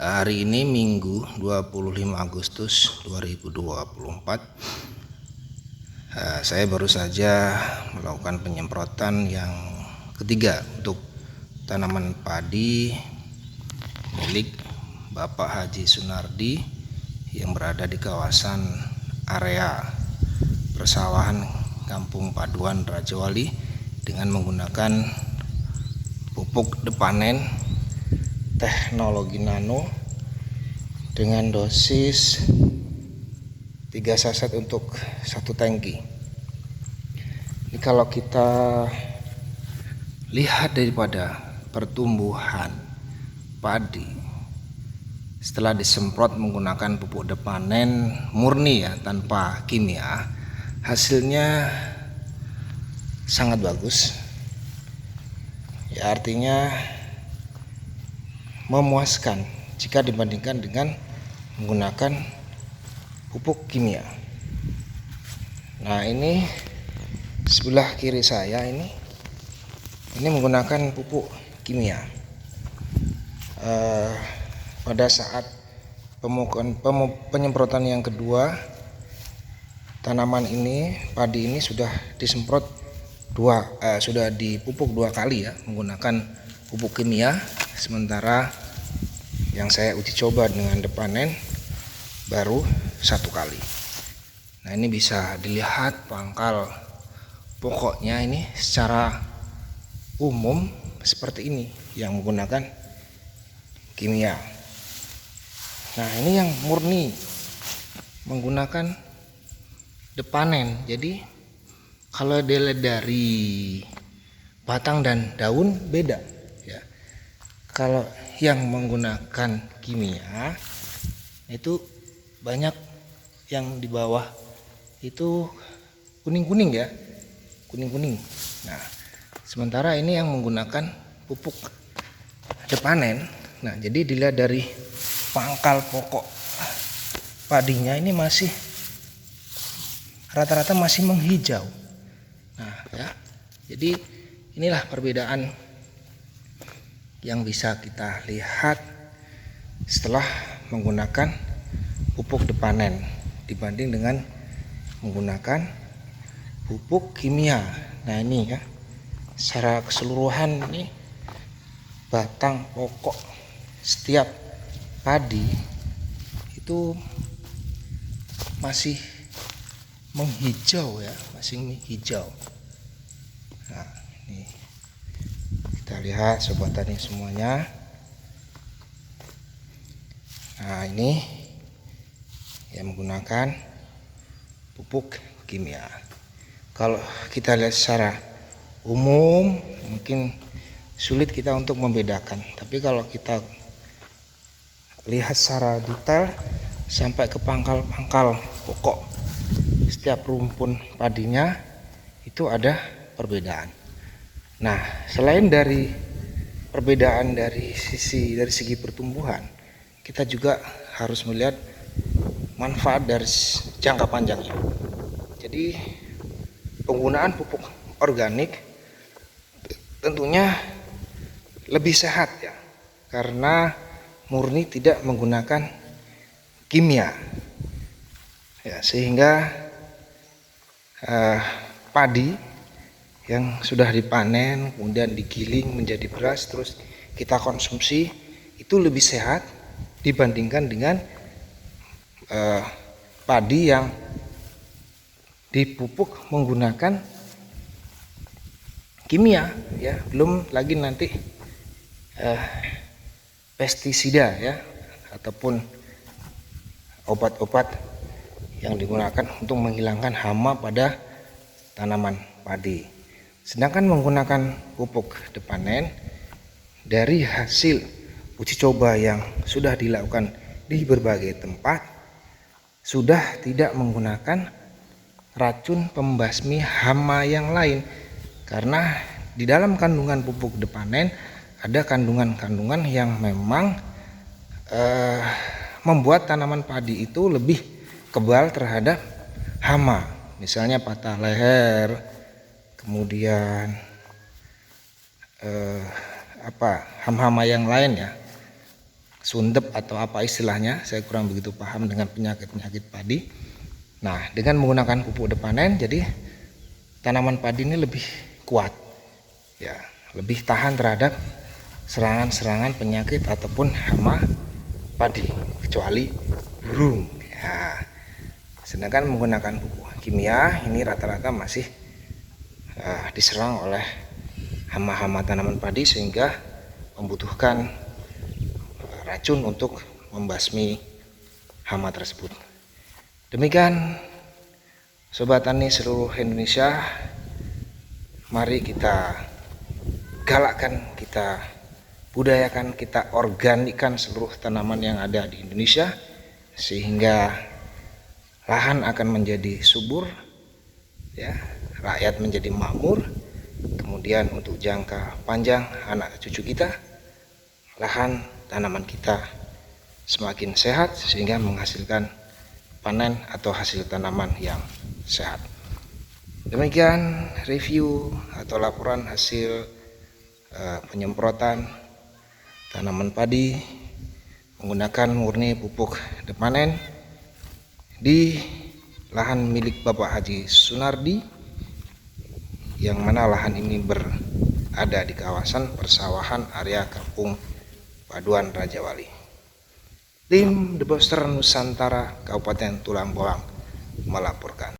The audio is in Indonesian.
Hari ini Minggu 25 Agustus 2024. Saya baru saja melakukan penyemprotan yang ketiga untuk tanaman padi milik Bapak Haji Sunardi yang berada di kawasan area persawahan Kampung Paduan Rajawali dengan menggunakan pupuk depanen teknologi nano dengan dosis 3 saset untuk 1 tangki. Ini kalau kita lihat daripada pertumbuhan padi setelah disemprot menggunakan pupuk depanen murni ya, tanpa kimia, hasilnya sangat bagus ya, artinya memuaskan jika dibandingkan dengan menggunakan pupuk kimia. Nah, ini sebelah kiri saya ini menggunakan pupuk kimia. Pada saat penyemprotan yang kedua, tanaman ini, padi ini sudah disemprot sudah dipupuk 2 kali ya menggunakan pupuk kimia, sementara yang saya uji coba dengan depanen baru 1 kali. Nah, ini bisa dilihat pangkal pokoknya ini secara umum seperti ini yang menggunakan kimia. Nah, ini yang murni menggunakan depanen. Jadi kalau dilihat dari batang dan daun beda ya. Kalau yang menggunakan kimia itu banyak yang di bawah itu kuning-kuning ya, kuning-kuning. Nah, sementara ini yang menggunakan pupuk depanen. Nah, jadi dilihat dari pangkal pokok padinya ini masih rata-rata masih menghijau. Nah ya, jadi inilah perbedaan yang bisa kita lihat setelah menggunakan pupuk depanen dibanding dengan menggunakan pupuk kimia. Nah, ini ya, secara keseluruhan ini batang pokok setiap padi itu masih menghijau ya, masih hijau. Nah, ini kita lihat sobat tani semuanya. Nah, ini yang menggunakan pupuk kimia. Kalau kita lihat secara umum mungkin sulit kita untuk membedakan, tapi kalau kita lihat secara detail sampai ke pangkal-pangkal pokok setiap rumpun padinya itu ada perbedaan. Nah, selain dari perbedaan dari segi pertumbuhan, kita juga harus melihat manfaat dari jangka panjangnya. Jadi penggunaan pupuk organik tentunya lebih sehat ya, karena murni tidak menggunakan kimia ya, sehingga padi yang sudah dipanen kemudian digiling menjadi beras terus kita konsumsi itu lebih sehat dibandingkan dengan padi yang dipupuk menggunakan kimia ya, belum lagi nanti pestisida ya, ataupun obat-obat yang digunakan untuk menghilangkan hama pada tanaman padi. Sedangkan menggunakan pupuk depanen, dari hasil uji coba yang sudah dilakukan di berbagai tempat, sudah tidak menggunakan racun pembasmi hama yang lain, karena di dalam kandungan pupuk depanen ada kandungan-kandungan yang memang membuat tanaman padi itu lebih kebal terhadap hama, misalnya patah leher, kemudian hama-hama yang lain ya, sundep atau apa istilahnya, saya kurang begitu paham dengan penyakit-penyakit padi. Nah, dengan menggunakan pupuk depanen, jadi tanaman padi ini lebih kuat, ya, lebih tahan terhadap serangan-serangan penyakit ataupun hama padi, kecuali burung. Ya. Sedangkan menggunakan pupuk kimia ini rata-rata masih diserang oleh hama-hama tanaman padi sehingga membutuhkan racun untuk membasmi hama tersebut. Demikian Sobat Tani seluruh Indonesia, mari kita galakkan, kita budayakan, kita organikkan seluruh tanaman yang ada di Indonesia sehingga lahan akan menjadi subur, ya, rakyat menjadi makmur. Kemudian untuk jangka panjang anak cucu kita, lahan tanaman kita semakin sehat sehingga menghasilkan panen atau hasil tanaman yang sehat. Demikian review atau laporan hasil penyemprotan tanaman padi menggunakan murni pupuk depanen di lahan milik Bapak Haji Sunardi, yang mana lahan ini berada di kawasan persawahan area Kampung Paduan Rajawali. Tim The Booster Nusantara Kabupaten Tulang Bawang melaporkan.